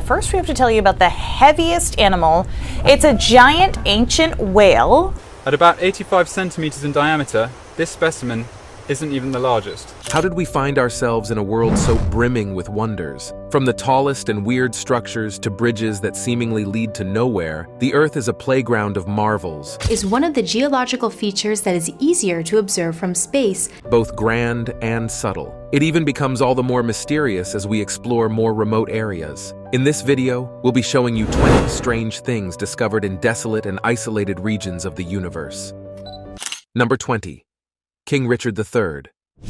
First, we have to tell you about the heaviest animal. It's a giant ancient whale. At about 85 centimeters in diameter, this specimen isn't even the largest. How did we find ourselves in a world so brimming with wonders? From the tallest and weird structures to bridges that seemingly lead to nowhere, the Earth is a playground of marvels. Is one of the geological features that is easier to observe from space, both grand and subtle. It even becomes all the more mysterious as we explore more remote areas. In this video, we'll be showing you 20 strange things discovered in desolate and isolated regions of the universe. Number 20. King Richard III.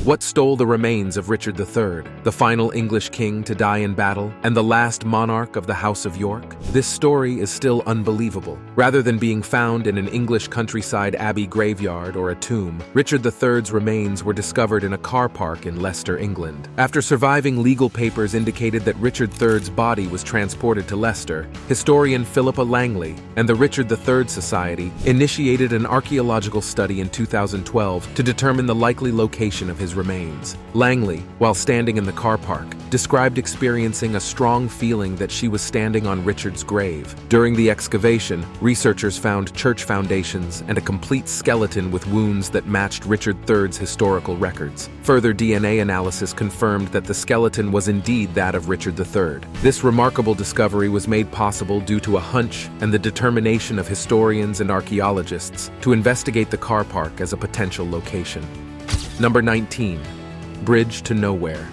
What stole the remains of Richard III, the final English king to die in battle, and the last monarch of the House of York? This story is still unbelievable. Rather than being found in an English countryside abbey graveyard or a tomb, Richard III's remains were discovered in a car park in Leicester, England. After surviving legal papers indicated that Richard III's body was transported to Leicester, historian Philippa Langley and the Richard III Society initiated an archaeological study in 2012 to determine the likely location of his remains. Langley, while standing in the car park, described experiencing a strong feeling that she was standing on Richard's grave. During the excavation, researchers found church foundations and a complete skeleton with wounds that matched Richard III's historical records. Further DNA analysis confirmed that the skeleton was indeed that of Richard III. This remarkable discovery was made possible due to a hunch and the determination of historians and archaeologists to investigate the car park as a potential location. Number 19. Bridge to Nowhere.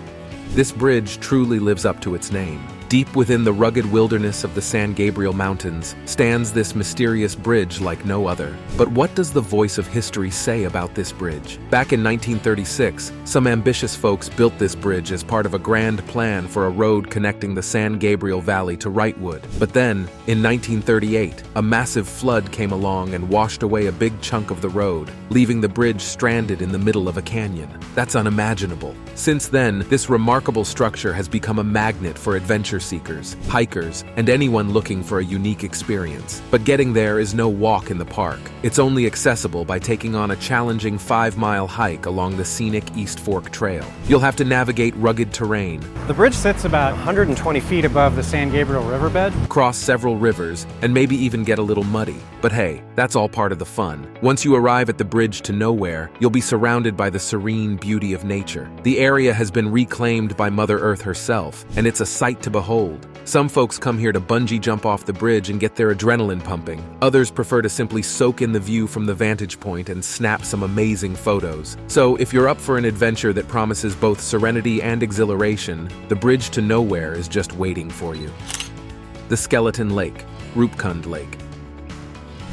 This bridge truly lives up to its name. Deep within the rugged wilderness of the San Gabriel Mountains stands this mysterious bridge like no other. But what does the voice of history say about this bridge? Back in 1936, some ambitious folks built this bridge as part of a grand plan for a road connecting the San Gabriel Valley to Wrightwood. But then, in 1938, a massive flood came along and washed away a big chunk of the road, leaving the bridge stranded in the middle of a canyon. That's unimaginable. Since then, this remarkable structure has become a magnet for adventure seekers, hikers, and anyone looking for a unique experience. But getting there is no walk in the park. It's only accessible by taking on a challenging 5-mile hike along the scenic East Fork Trail. You'll have to navigate rugged terrain. The bridge sits about 120 feet above the San Gabriel riverbed. Cross several rivers, and maybe even get a little muddy. But hey, that's all part of the fun. Once you arrive at the bridge to nowhere, you'll be surrounded by the serene beauty of nature. The area has been reclaimed by Mother Earth herself, and it's a sight to behold. Some folks come here to bungee jump off the bridge and get their adrenaline pumping. Others prefer to simply soak in the view from the vantage point and snap some amazing photos. So if you're up for an adventure that promises both serenity and exhilaration, the bridge to nowhere is just waiting for you. The Skeleton Lake, Rupkund Lake.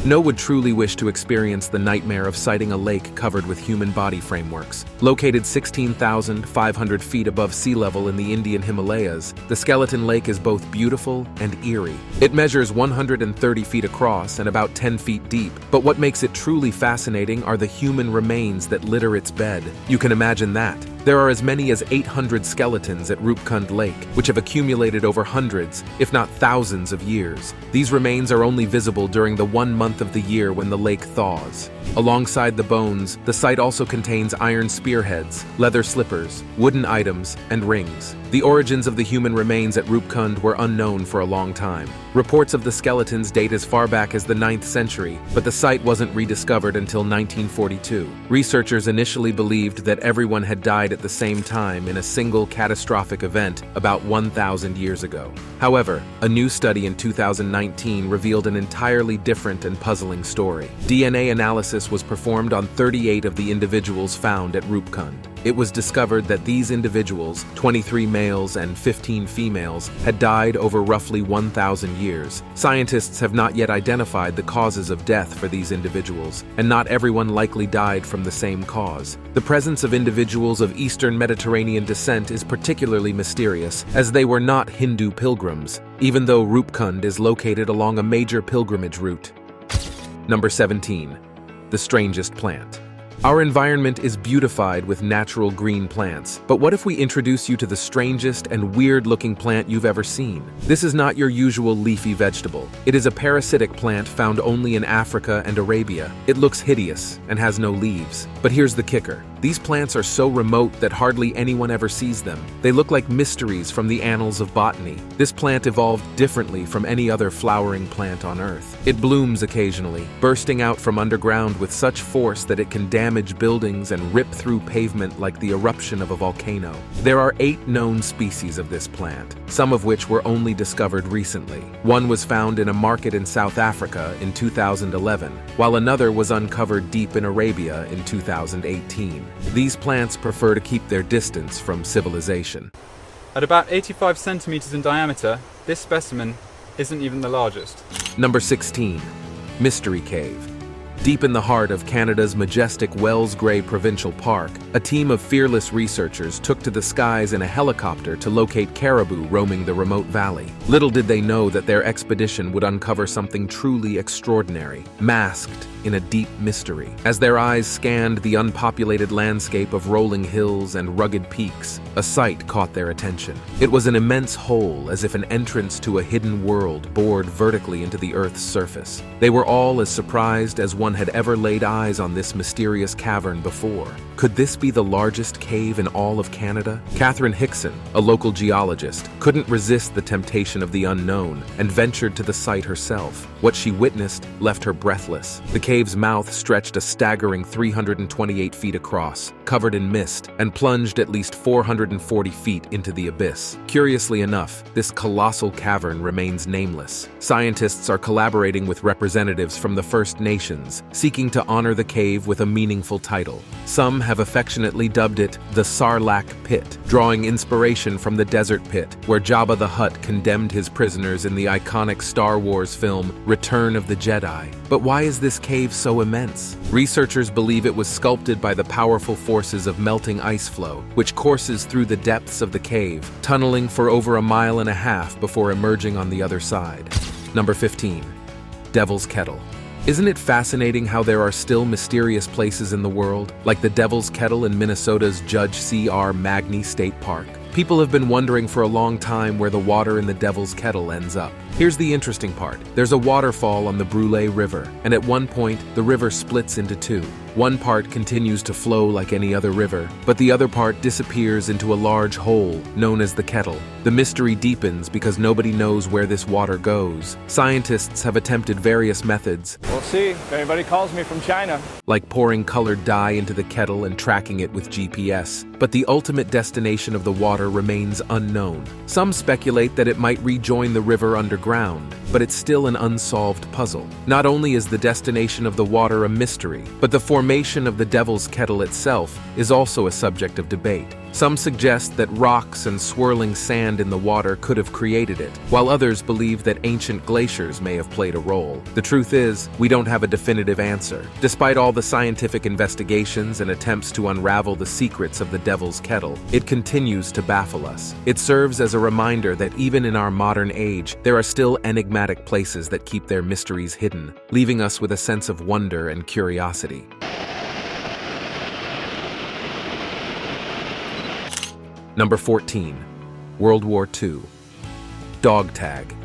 No one would truly wish to experience the nightmare of sighting a lake covered with human body frameworks. Located 16,500 feet above sea level in the Indian Himalayas, the Skeleton Lake is both beautiful and eerie. It measures 130 feet across and about 10 feet deep, but what makes it truly fascinating are the human remains that litter its bed. You can imagine that. There are as many as 800 skeletons at Rupkund Lake, which have accumulated over hundreds, if not thousands of years. These remains are only visible during the 1 month of the year when the lake thaws. Alongside the bones, the site also contains iron spearheads, leather slippers, wooden items, and rings. The origins of the human remains at Rupkund were unknown for a long time. Reports of the skeletons date as far back as the 9th century, but the site wasn't rediscovered until 1942. Researchers initially believed that everyone had died at the same time in a single catastrophic event about 1,000 years ago. However, a new study in 2019 revealed an entirely different and puzzling story. DNA analysis was performed on 38 of the individuals found at Rupkund. It was discovered that these individuals, 23 males and 15 females, had died over roughly 1,000 years. Scientists have not yet identified the causes of death for these individuals, and not everyone likely died from the same cause. The presence of individuals of Eastern Mediterranean descent is particularly mysterious, as they were not Hindu pilgrims, even though Rupkund is located along a major pilgrimage route. Number 17. The Strangest Plant. Our environment is beautified with natural green plants, but what if we introduce you to the strangest and weird-looking plant you've ever seen? This is not your usual leafy vegetable. It is a parasitic plant found only in Africa and Arabia. It looks hideous and has no leaves. But here's the kicker. These plants are so remote that hardly anyone ever sees them. They look like mysteries from the annals of botany. This plant evolved differently from any other flowering plant on Earth. It blooms occasionally, bursting out from underground with such force that it can damage buildings and rip through pavement like the eruption of a volcano. There are 8 known species of this plant, some of which were only discovered recently. One was found in a market in South Africa in 2011, while another was uncovered deep in Arabia in 2018. These plants prefer to keep their distance from civilization. At about 85 centimeters in diameter, this specimen isn't even the largest. Number 16. Mystery Cave. Deep in the heart of Canada's majestic Wells Grey Provincial Park, a team of fearless researchers took to the skies in a helicopter to locate caribou roaming the remote valley. Little did they know that their expedition would uncover something truly extraordinary, masked in a deep mystery. As their eyes scanned the unpopulated landscape of rolling hills and rugged peaks, a sight caught their attention. It was an immense hole, as if an entrance to a hidden world bored vertically into the Earth's surface. They were all as surprised as one had ever laid eyes on this mysterious cavern before. Could this be the largest cave in all of Canada? Catherine Hickson, a local geologist, couldn't resist the temptation of the unknown and ventured to the site herself. What she witnessed left her breathless. The cave's mouth stretched a staggering 328 feet across, covered in mist, and plunged at least 440 feet into the abyss. Curiously enough, this colossal cavern remains nameless. Scientists are collaborating with representatives from the First Nations, seeking to honor the cave with a meaningful title. Some have affectionately dubbed it the Sarlacc Pit, drawing inspiration from the desert pit where Jabba the Hutt condemned his prisoners in the iconic Star Wars film Return of the Jedi. But why is this cave so immense? Researchers believe it was sculpted by the powerful forces of melting ice flow, which courses through the depths of the cave, tunneling for over 1.5 miles before emerging on the other side. Number 15. Devil's Kettle. Isn't it fascinating how there are still mysterious places in the world, like the Devil's Kettle in Minnesota's Judge C.R. Magny State Park? People have been wondering for a long time where the water in the Devil's Kettle ends up. Here's the interesting part. There's a waterfall on the Brule River, and at one point, the river splits into 2. One part continues to flow like any other river, but the other part disappears into a large hole known as the Kettle. The mystery deepens because nobody knows where this water goes. Scientists have attempted various methods. We'll see if anybody calls me from China. Like pouring colored dye into the kettle and tracking it with GPS. But the ultimate destination of the water remains unknown. Some speculate that it might rejoin the river underground, but it's still an unsolved puzzle. Not only is the destination of the water a mystery, but the formation of the Devil's Kettle itself is also a subject of debate. Some suggest that rocks and swirling sand in the water could have created it, while others believe that ancient glaciers may have played a role. The truth is, we don't have a definitive answer. Despite all the scientific investigations and attempts to unravel the secrets of the Devil's Kettle, it continues to baffle us. It serves as a reminder that even in our modern age, there are still enigmatic places that keep their mysteries hidden, leaving us with a sense of wonder and curiosity. Number 14. World War II. Dog tag.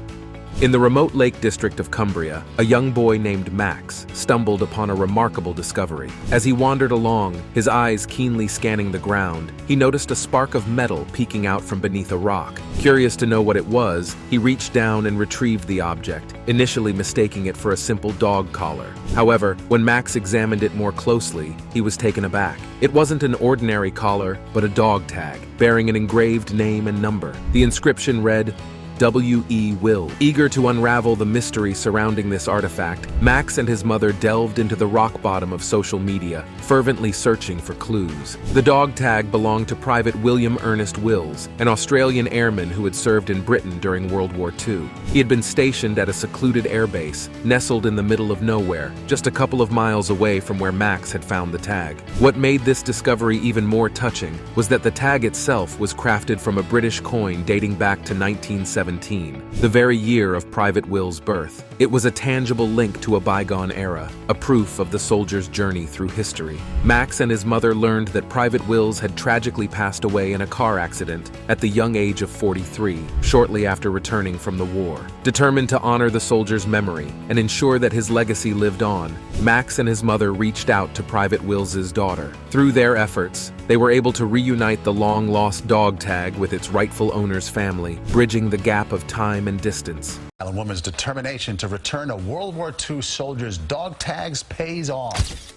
In the remote Lake District of Cumbria, a young boy named Max stumbled upon a remarkable discovery. As he wandered along, his eyes keenly scanning the ground, he noticed a spark of metal peeking out from beneath a rock. Curious to know what it was, he reached down and retrieved the object, initially mistaking it for a simple dog collar. However, when Max examined it more closely, he was taken aback. It wasn't an ordinary collar, but a dog tag, bearing an engraved name and number. The inscription read, W.E. Will. Eager to unravel the mystery surrounding this artifact, Max and his mother delved into the rock bottom of social media, fervently searching for clues. The dog tag belonged to Private William Ernest Wills, an Australian airman who had served in Britain during World War II. He had been stationed at a secluded airbase, nestled in the middle of nowhere, just a couple of miles away from where Max had found the tag. What made this discovery even more touching was that the tag itself was crafted from a British coin dating back to 1917. 1917, the very year of Private Will's birth. It was a tangible link to a bygone era, a proof of the soldier's journey through history. Max and his mother learned that Private Wills had tragically passed away in a car accident at the young age of 43, shortly after returning from the war. Determined to honor the soldier's memory and ensure that his legacy lived on, Max and his mother reached out to Private Wills's daughter. Through their efforts, they were able to reunite the long-lost dog tag with its rightful owner's family, bridging the gap of time and distance. A woman's determination to return a World War II soldier's dog tags pays off.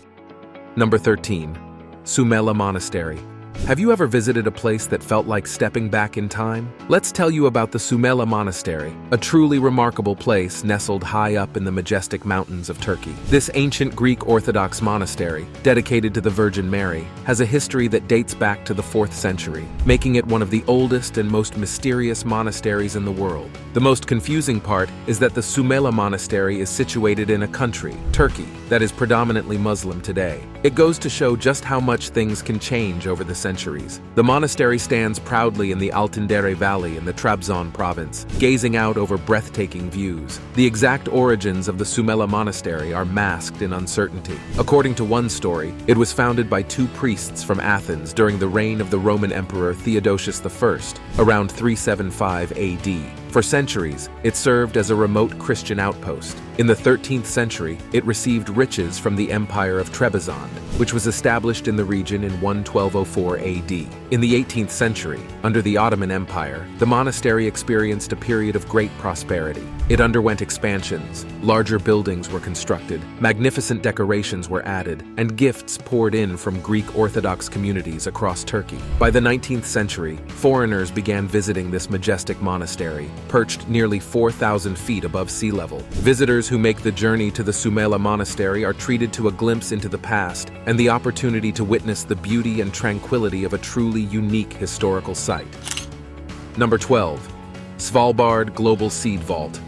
Number 13. Suela Monastery. Have you ever visited a place that felt like stepping back in time? Let's tell you about the Suela Monastery, a truly remarkable place nestled high up in the majestic mountains of Turkey. This ancient Greek Orthodox monastery, dedicated to the Virgin Mary, has a history that dates back to the 4th century, making it one of the oldest and most mysterious monasteries in the world. The most confusing part is that the Suela Monastery is situated in a country, Turkey, that is predominantly Muslim today. It goes to show just how much things can change over the centuries. The monastery stands proudly in the Altındere Valley in the Trabzon province, gazing out over breathtaking views. The exact origins of the Suela Monastery are masked in uncertainty. According to one story, it was founded by 2 priests from Athens during the reign of the Roman Emperor Theodosius I, around 375 AD. For centuries, it served as a remote Christian outpost. In the 13th century, it received riches from the Empire of Trebizond, which was established in the region in 1204 AD. In the 18th century, under the Ottoman Empire, the monastery experienced a period of great prosperity. It underwent expansions, larger buildings were constructed, magnificent decorations were added, and gifts poured in from Greek Orthodox communities across Turkey. By the 19th century, foreigners began visiting this majestic monastery, perched nearly 4,000 feet above sea level. Visitors who make the journey to the Suela Monastery are treated to a glimpse into the past and the opportunity to witness the beauty and tranquility of a truly unique historical site. Number 12. Svalbard Global Seed Vault.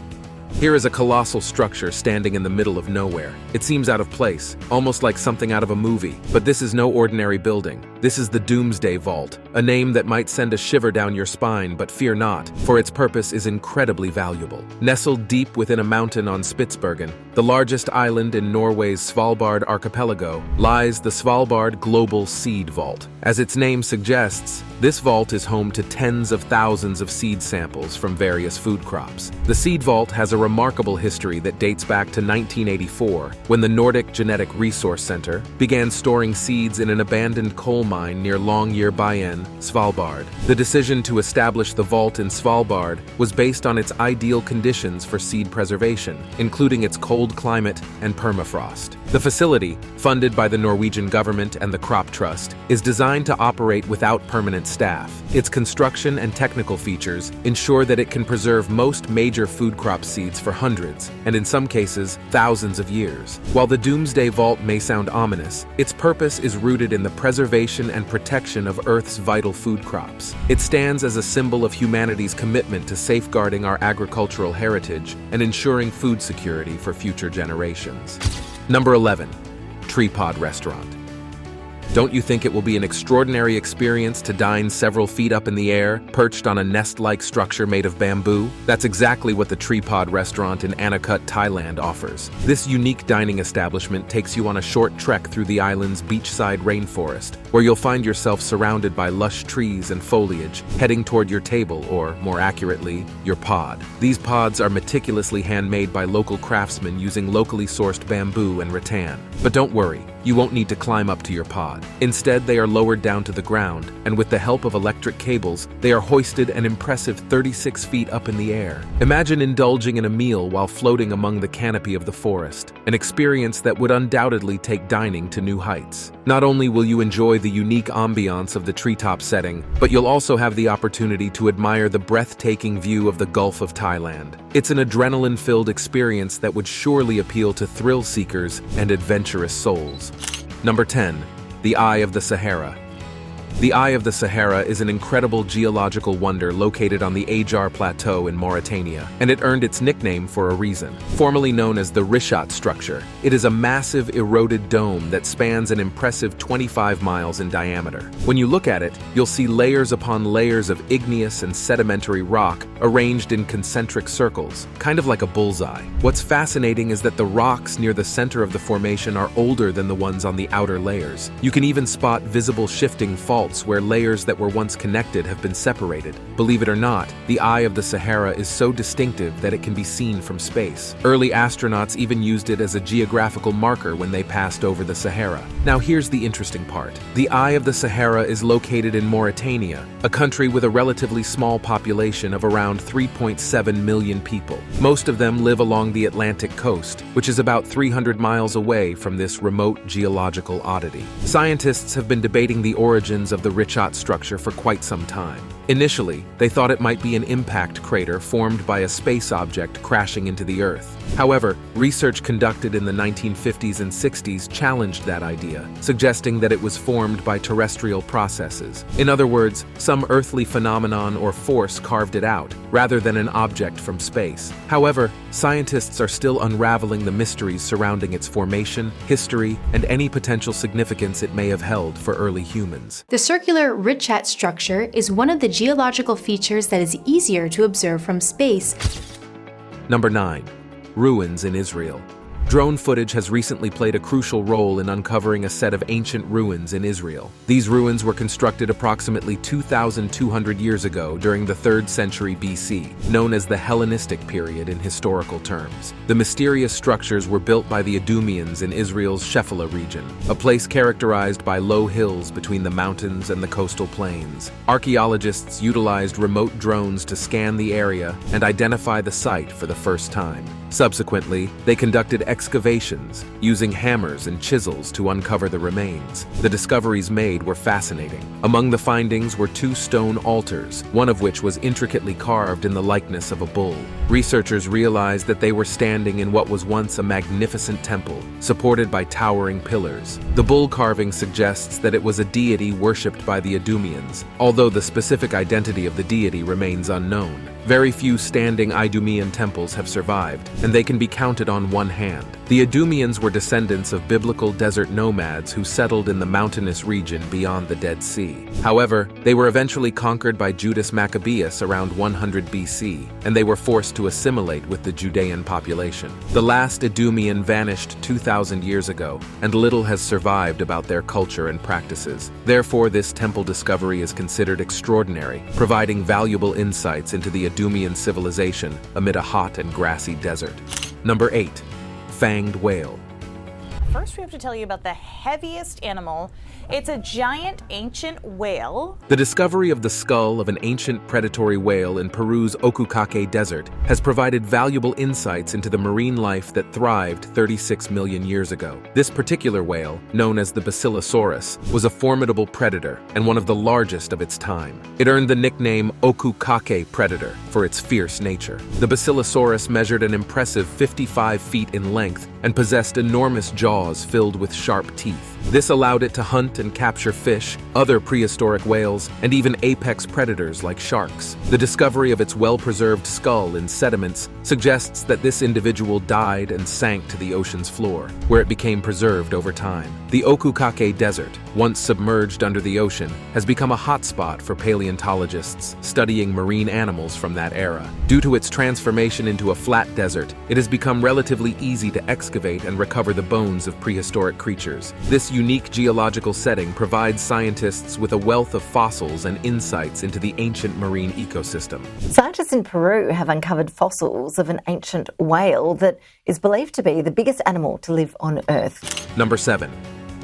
Here is a colossal structure standing in the middle of nowhere. It seems out of place, almost like something out of a movie. But this is no ordinary building. This is the Doomsday Vault, a name that might send a shiver down your spine, but fear not, for its purpose is incredibly valuable. Nestled deep within a mountain on Spitsbergen, the largest island in Norway's Svalbard archipelago, lies the Svalbard Global Seed Vault. As its name suggests, this vault is home to tens of thousands of seed samples from various food crops. The seed vault has a remarkable history that dates back to 1984, when the Nordic Genetic Resource Center began storing seeds in an abandoned coal mine near Longyearbyen, Svalbard. The decision to establish the vault in Svalbard was based on its ideal conditions for seed preservation, including its cold climate and permafrost. The facility, funded by the Norwegian government and the Crop Trust, is designed to operate without permanent staff. Its construction and technical features ensure that it can preserve most major food crop seeds for hundreds, and in some cases, thousands of years. While the Doomsday Vault may sound ominous, its purpose is rooted in the preservation and protection of Earth's vital food crops. It stands as a symbol of humanity's commitment to safeguarding our agricultural heritage and ensuring food security for future generations. Number 11. Tree Pod Restaurant. Don't you think it will be an extraordinary experience to dine several feet up in the air, perched on a nest-like structure made of bamboo? That's exactly what the Tree Pod restaurant in Anakut, Thailand offers. This unique dining establishment takes you on a short trek through the island's beachside rainforest, where you'll find yourself surrounded by lush trees and foliage, heading toward your table, or more accurately, your pod. These pods are meticulously handmade by local craftsmen using locally sourced bamboo and rattan. But don't worry, you won't need to climb up to your pod. Instead, they are lowered down to the ground, and with the help of electric cables, they are hoisted an impressive 36 feet up in the air. Imagine indulging in a meal while floating among the canopy of the forest, an experience that would undoubtedly take dining to new heights. Not only will you enjoy the unique ambiance of the treetop setting, but you'll also have the opportunity to admire the breathtaking view of the Gulf of Thailand. It's an adrenaline-filled experience that would surely appeal to thrill seekers and adventurous souls. Number 10. The Eye of the Sahara. The Eye of the Sahara is an incredible geological wonder located on the Ajar Plateau in Mauritania, and it earned its nickname for a reason. Formerly known as the Richat structure, it is a massive eroded dome that spans an impressive 25 miles in diameter. When you look at it, you'll see layers upon layers of igneous and sedimentary rock arranged in concentric circles, kind of like a bullseye. What's fascinating is that the rocks near the center of the formation are older than the ones on the outer layers. You can even spot visible shifting faults where layers that were once connected have been separated. Believe it or not, the Eye of the Sahara is so distinctive that it can be seen from space. Early astronauts even used it as a geographical marker when they passed over the Sahara. Now here's the interesting part. The Eye of the Sahara is located in Mauritania, a country with a relatively small population of around 3.7 million people. Most of them live along the Atlantic coast, which is about 300 miles away from this remote geological oddity. Scientists have been debating the origins of the Richat structure for quite some time. Initially, they thought it might be an impact crater formed by a space object crashing into the Earth. However, research conducted in the 1950s and 60s challenged that idea, suggesting that it was formed by terrestrial processes. In other words, some earthly phenomenon or force carved it out, rather than an object from space. However, scientists are still unraveling the mysteries surrounding its formation, history, and any potential significance it may have held for early humans. The circular Richat structure is one of the geological features that is easier to observe from space. Number 9. Ruins in Israel. Drone footage has recently played a crucial role in uncovering a set of ancient ruins in Israel. These ruins were constructed approximately 2,200 years ago during the 3rd century BC, known as the Hellenistic period in historical terms. The mysterious structures were built by the Idumeans in Israel's Shephelah region, a place characterized by low hills between the mountains and the coastal plains. Archaeologists utilized remote drones to scan the area and identify the site for the first time. Subsequently, they conducted excavations, using hammers and chisels to uncover the remains. The discoveries made were fascinating. Among the findings were 2 stone altars, one of which was intricately carved in the likeness of a bull. Researchers realized that they were standing in what was once a magnificent temple, supported by towering pillars. The bull carving suggests that it was a deity worshipped by the Idumeans, although the specific identity of the deity remains unknown. Very few standing Idumean temples have survived, and they can be counted on one hand. The Idumeans were descendants of biblical desert nomads who settled in the mountainous region beyond the Dead Sea. However, they were eventually conquered by Judas Maccabeus around 100 BC, and they were forced to assimilate with the Judean population. The last Idumean vanished 2,000 years ago, and little has survived about their culture and practices. Therefore, this temple discovery is considered extraordinary, providing valuable insights into the Idumean civilization amid a hot and grassy desert. Number 8. Fanged Whale. First, we have to tell you about the heaviest animal. It's a giant ancient whale. The discovery of the skull of an ancient predatory whale in Peru's Okukake Desert has provided valuable insights into the marine life that thrived 36 million years ago. This particular whale, known as the Basilosaurus, was a formidable predator and one of the largest of its time. It earned the nickname Okukake Predator for its fierce nature. The Basilosaurus measured an impressive 55 feet in length and possessed enormous jaws filled with sharp teeth. This allowed it to hunt and capture fish, other prehistoric whales, and even apex predators like sharks. The discovery of its well-preserved skull in sediments suggests that this individual died and sank to the ocean's floor, where it became preserved over time. The Okukake Desert, once submerged under the ocean, has become a hotspot for paleontologists studying marine animals from that era. Due to its transformation into a flat desert, it has become relatively easy to excavate and recover the bones of prehistoric creatures. This unique geological setting provides scientists with a wealth of fossils and insights into the ancient marine ecosystem. Scientists in Peru have uncovered fossils of an ancient whale that is believed to be the biggest animal to live on Earth. Number 7.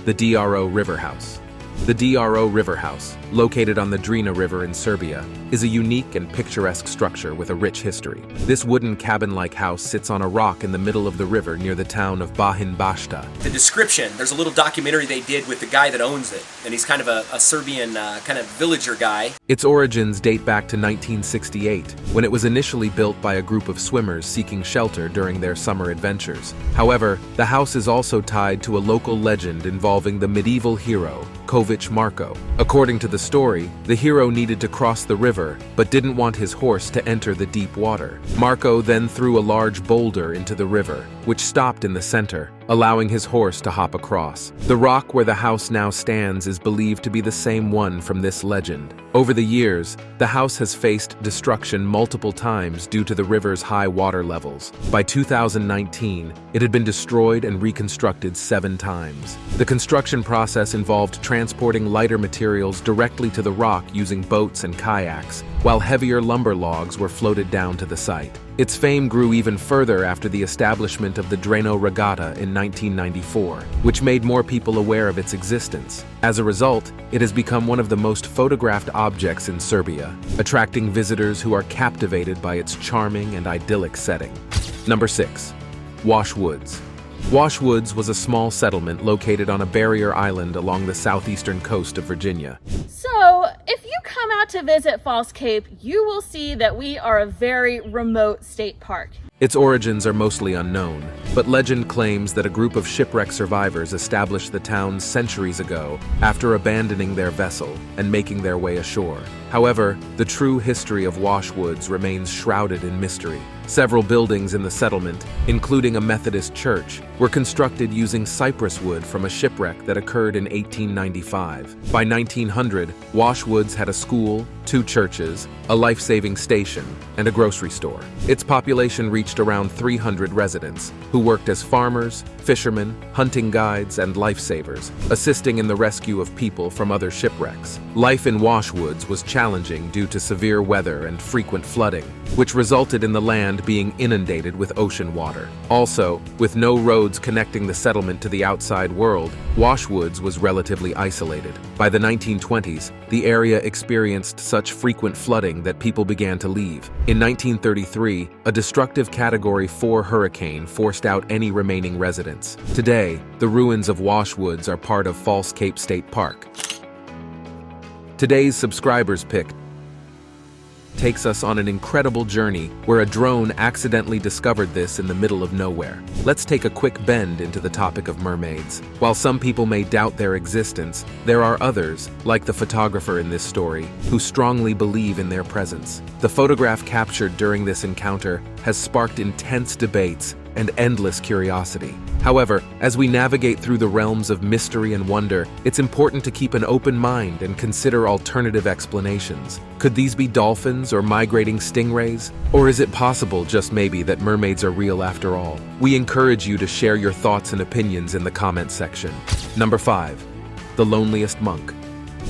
The DRO River House. The DRO River House, located on the Drina River in Serbia, is a unique and picturesque structure with a rich history. This wooden cabin-like house sits on a rock in the middle of the river near the town of Bahin Bashta. The description, there's a little documentary they did with the guy that owns it, and he's kind of a Serbian kind of villager guy. Its origins date back to 1968, when it was initially built by a group of swimmers seeking shelter during their summer adventures. However, the house is also tied to a local legend involving the medieval hero Kovic Marko. According to the story, the hero needed to cross the river, but didn't want his horse to enter the deep water. Marko then threw a large boulder into the river, which stopped in the center, allowing his horse to hop across. The rock where the house now stands is believed to be the same one from this legend. Over the years, the house has faced destruction multiple times due to the river's high water levels. By 2019, it had been destroyed and reconstructed 7 times. The construction process involved transporting lighter materials directly to the rock using boats and kayaks, while heavier lumber logs were floated down to the site. Its fame grew even further after the establishment of the Dreno Regatta in 1994, which made more people aware of its existence. As a result, it has become one of the most photographed objects in Serbia, attracting visitors who are captivated by its charming and idyllic setting. Number 6. Wash Woods. Wash Woods was a small settlement located on a barrier island along the southeastern coast of Virginia. So, if you come out to visit False Cape, you will see that we are a very remote state park. Its origins are mostly unknown, but legend claims that a group of shipwreck survivors established the town centuries ago after abandoning their vessel and making their way ashore. However, the true history of Wash Woods remains shrouded in mystery. Several buildings in the settlement, including a Methodist church, were constructed using cypress wood from a shipwreck that occurred in 1895. By 1900, Wash Woods had a school, 2 churches, a life-saving station, and a grocery store. Its population reached around 300 residents, who worked as farmers, fishermen, hunting guides, and lifesavers, assisting in the rescue of people from other shipwrecks. Life in Wash Woods was challenging due to severe weather and frequent flooding, which resulted in the land being inundated with ocean water. Also, with no roads connecting the settlement to the outside world, Wash Woods was relatively isolated. By the 1920s, the area experienced such frequent flooding that people began to leave. In 1933, a destructive Category 4 hurricane forced out any remaining residents. Today, the ruins of Wash Woods are part of False Cape State Park. Today's subscribers pick takes us on an incredible journey where a drone accidentally discovered this in the middle of nowhere. Let's take a quick bend into the topic of mermaids. While some people may doubt their existence, there are others, like the photographer in this story, who strongly believe in their presence. The photograph captured during this encounter has sparked intense debates and endless curiosity. However, as we navigate through the realms of mystery and wonder, it's important to keep an open mind and consider alternative explanations. Could these be dolphins or migrating stingrays? Or is it possible, just maybe, that mermaids are real after all? We encourage you to share your thoughts and opinions in the comments section. Number 5. The Loneliest Monk.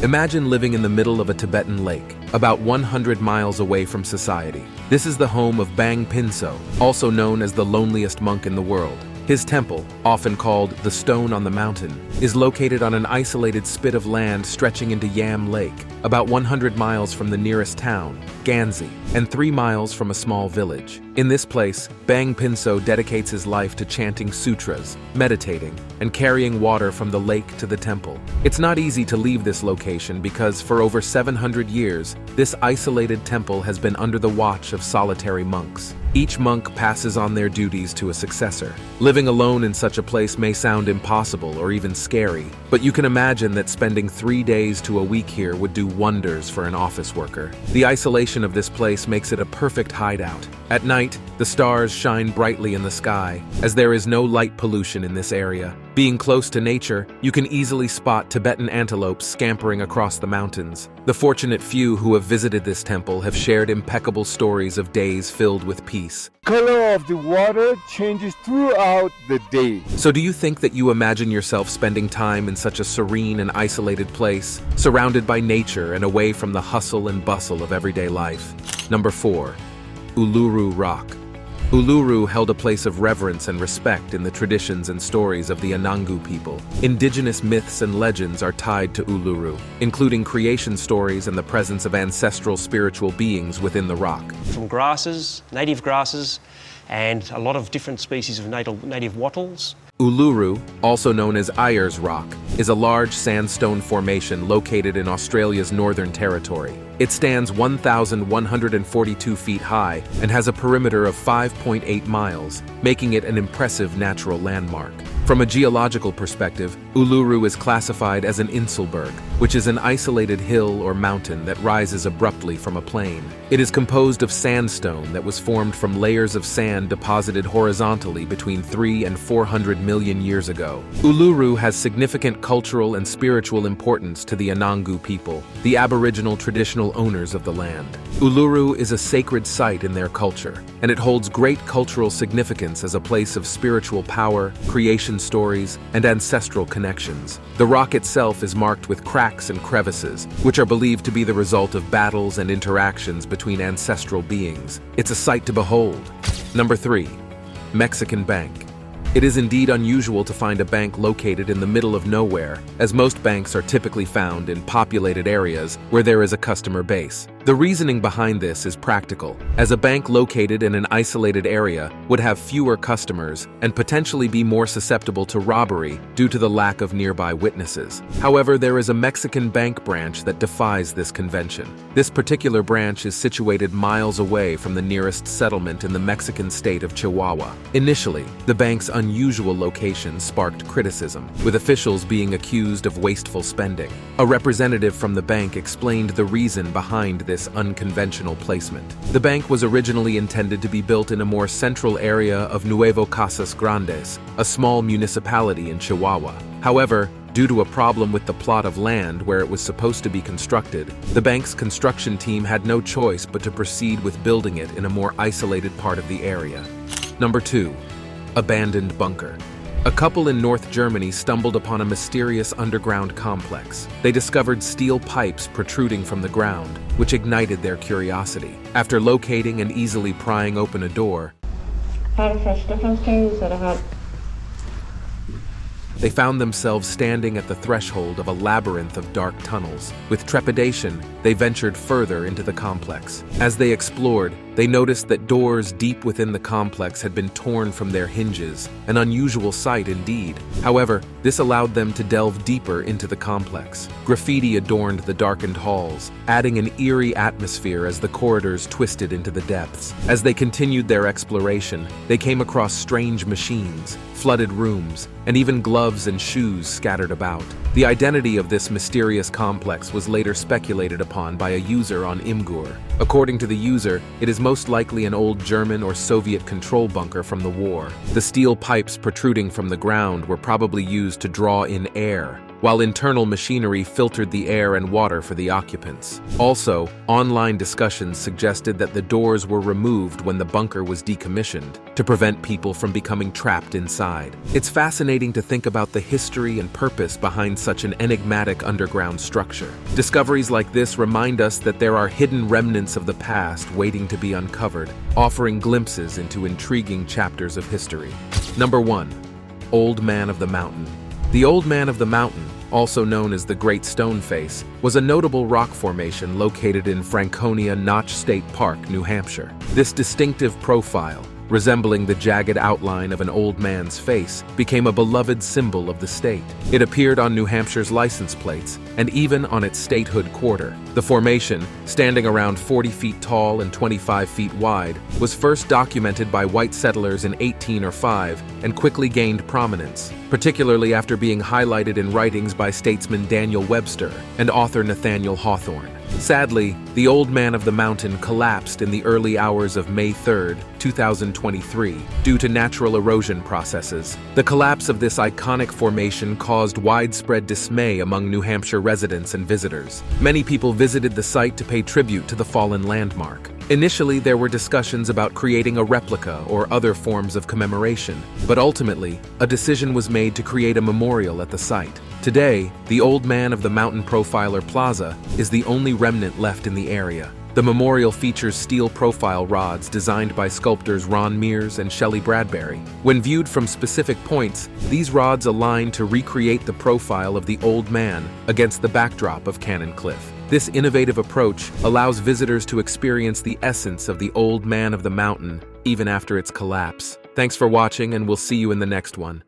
Imagine living in the middle of a Tibetan lake, about 100 miles away from society. This is the home of Bang Pinso, also known as the loneliest monk in the world. His temple, often called the Stone on the Mountain, is located on an isolated spit of land stretching into Yam Lake, about 100 miles from the nearest town, Ganzi, and 3 miles from a small village. In this place, Bang Pinso dedicates his life to chanting sutras, meditating, and carrying water from the lake to the temple. It's not easy to leave this location because for over 700 years, this isolated temple has been under the watch of solitary monks. Each monk passes on their duties to a successor. Living alone in such a place may sound impossible or even scary, but you can imagine that spending 3 days to a week here would do wonders for an office worker. The isolation of this place makes it a perfect hideout. At night, the stars shine brightly in the sky, as there is no light pollution in this area. Being close to nature, you can easily spot Tibetan antelopes scampering across the mountains. The fortunate few who have visited this temple have shared impeccable stories of days filled with peace. Color of the water changes throughout the day. So do you think that you imagine yourself spending time in such a serene and isolated place, surrounded by nature and away from the hustle and bustle of everyday life? Number 4. Uluru Rock. Uluru held a place of reverence and respect in the traditions and stories of the Anangu people. Indigenous myths and legends are tied to Uluru, including creation stories and the presence of ancestral spiritual beings within the rock. From grasses, native grasses, and a lot of different species of native wattles. Uluru, also known as Ayers Rock, is a large sandstone formation located in Australia's Northern Territory. It stands 1,142 feet high and has a perimeter of 5.8 miles, making it an impressive natural landmark. From a geological perspective, Uluru is classified as an Inselberg, which is an isolated hill or mountain that rises abruptly from a plain. It is composed of sandstone that was formed from layers of sand deposited horizontally between 300 and 400 million years ago. Uluru has significant cultural and spiritual importance to the Anangu people, the Aboriginal traditional owners of the land. Uluru is a sacred site in their culture, and it holds great cultural significance as a place of spiritual power, creation stories, and ancestral connections. The rock itself is marked with cracks and crevices, which are believed to be the result of battles and interactions between ancestral beings. It's a sight to behold. Number 3. Mexican Bank. It is indeed unusual to find a bank located in the middle of nowhere, as most banks are typically found in populated areas where there is a customer base. The reasoning behind this is practical, as a bank located in an isolated area would have fewer customers and potentially be more susceptible to robbery due to the lack of nearby witnesses. However, there is a Mexican bank branch that defies this convention. This particular branch is situated miles away from the nearest settlement in the Mexican state of Chihuahua. Initially, the bank's unusual location sparked criticism, with officials being accused of wasteful spending. A representative from the bank explained the reason behind this unconventional placement. The bank was originally intended to be built in a more central area of Nuevo Casas Grandes, a small municipality in Chihuahua. However, due to a problem with the plot of land where it was supposed to be constructed, the bank's construction team had no choice but to proceed with building it in a more isolated part of the area. Number 2. Abandoned bunker. A couple in North Germany stumbled upon a mysterious underground complex. They discovered steel pipes protruding from the ground, which ignited their curiosity. After locating and easily prying open a door, they found themselves standing at the threshold of a labyrinth of dark tunnels. With trepidation, they ventured further into the complex. As they explored, they noticed that doors deep within the complex had been torn from their hinges, an unusual sight indeed. However, this allowed them to delve deeper into the complex. Graffiti adorned the darkened halls, adding an eerie atmosphere as the corridors twisted into the depths. As they continued their exploration, they came across strange machines, flooded rooms, and even gloves and shoes scattered about. The identity of this mysterious complex was later speculated upon by a user on Imgur. According to the user, it is most likely an old German or Soviet control bunker from the war. The steel pipes protruding from the ground were probably used to draw in air, while internal machinery filtered the air and water for the occupants. Also, online discussions suggested that the doors were removed when the bunker was decommissioned to prevent people from becoming trapped inside. It's fascinating to think about the history and purpose behind such an enigmatic underground structure. Discoveries like this remind us that there are hidden remnants of the past waiting to be uncovered, offering glimpses into intriguing chapters of history. Number 1. Old Man of the Mountain. The Old Man of the Mountain, also known as the Great Stone Face, was a notable rock formation located in Franconia Notch State Park, New Hampshire. This distinctive profile, resembling the jagged outline of an old man's face, became a beloved symbol of the state. It appeared on New Hampshire's license plates and even on its statehood quarter. The formation, standing around 40 feet tall and 25 feet wide, was first documented by white settlers in 1805 and quickly gained prominence, particularly after being highlighted in writings by statesman Daniel Webster and author Nathaniel Hawthorne. Sadly, the Old Man of the Mountain collapsed in the early hours of May 3, 2023, due to natural erosion processes. The collapse of this iconic formation caused widespread dismay among New Hampshire residents and visitors. Many people visited the site to pay tribute to the fallen landmark. Initially, there were discussions about creating a replica or other forms of commemoration, but ultimately, a decision was made to create a memorial at the site. Today, the Old Man of the Mountain Profiler Plaza is the only remnant left in the area. The memorial features steel profile rods designed by sculptors Ron Mears and Shelley Bradbury. When viewed from specific points, these rods align to recreate the profile of the old man against the backdrop of Cannon Cliff. This innovative approach allows visitors to experience the essence of the Old Man of the Mountain even after its collapse. Thanks for watching, and we'll see you in the next one.